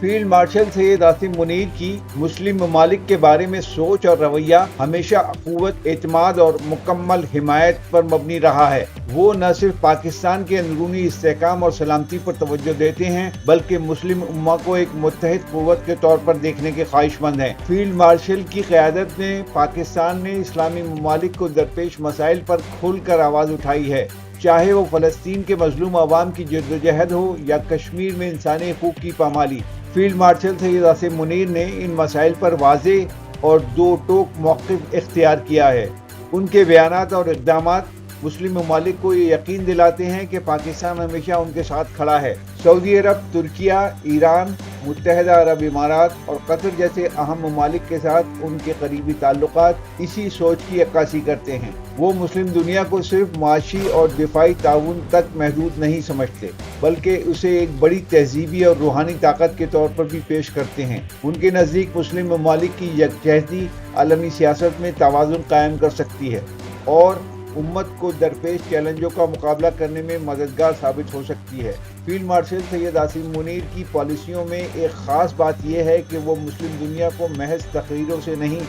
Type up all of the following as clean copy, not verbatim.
Field marshal Syed Asim Munir की मुस्लिम ममालिक के बारे में सोच और रवैया हमेशा क़ुव्वत, एतमाद और मुकम्मल हिमायत पर मबनी रहा है। वो न सिर्फ पाकिस्तान के अंदरूनी इस्तेहकाम और सलामती पर तवज्जो देते हैं, बल्कि मुस्लिम उम्मा को एक मुत्तहिद क़ुव्वत के तौर पर देखने के ख्वाहिशमंद हैं। फील्ड मार्शल की क़यादत में पाकिस्तान ने इस्लामी ममालिक को दरपेश मसाइल पर खुल कर आवाज़ उठाई है, चाहे वो फ़लस्तीन के मजलूम अवाम की जद्दोजहद हो या कश्मीर में इंसानी हकूक़ की पामाली। फील्ड मार्शल सैयद आसिम मुनीर ने इन मसाइल पर वाज़ेह और दो टोक मौक़िफ़ इख्तियार किया है। उनके बयानात और इक़दामात मुस्लिम ममालिक को ये यकीन दिलाते हैं कि पाकिस्तान हमेशा उनके साथ खड़ा है। सऊदी अरब, तुर्किया, ईरान, मुत्तहिदा अरब इमारात और कतर जैसे अहम ममालिक के साथ उनके करीबी ताल्लुकात इसी सोच की अक्कासी करते हैं। वो मुस्लिम दुनिया को सिर्फ माशी और दिफाई ताउन तक महदूद नहीं समझते, बल्कि उसे एक बड़ी तहजीबी और रूहानी ताकत के तौर पर भी पेश करते हैं। उनके नज़दीक मुस्लिम ममालिक की यकजहती आलमी सियासत में तवाज़ुन कायम कर सकती है और उम्मत को दरपेश चैलेंजों का मुकाबला करने में मददगार साबित हो सकती है। फील्ड मार्शल सैयद आसिम मुनीर की पॉलिसियों में एक ख़ास बात यह है कि वो मुस्लिम दुनिया को महज तकरीरों से नहीं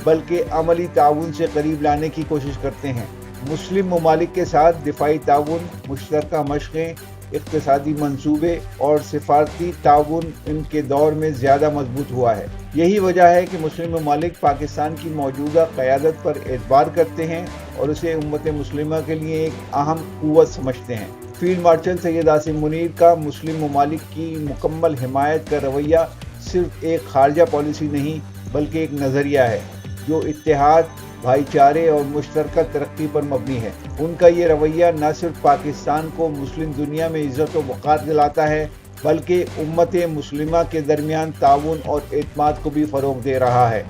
बल्कि अमली ताउन से करीब लाने की कोशिश करते हैं। मुस्लिम ममालिक के साथ दिफाई ताउन, मुश्तरका मशक़ें, इक़्तिसादी मंसूबे और सिफारती ताउन इनके दौर में ज़्यादा मजबूत हुआ है। यही वजह है कि मुस्लिम ममालिक पाकिस्तान की मौजूदा क़यादत पर एतबार करते हैं और उसे उम्मत मुस्लिमा के लिए एक अहम क़ुव्वत समझते हैं। फील्ड मार्शल सैयद आसिम मुनीर का मुस्लिम ममालिक की मुकम्मल हिमायत का रवैया सिर्फ एक खारजा पॉलिसी नहीं बल्कि एक नज़रिया है जो इत्तेहाद, भाईचारे और मुश्तरका तरक्की पर मबनी है। उनका ये रवैया न सिर्फ पाकिस्तान को मुस्लिम दुनिया में इज़्ज़त व वक़ार दिलाता है बल्कि उम्मत मुस्लिमा के दरमियान ताउन और एतमाद को भी फ़रोग़ दे रहा है।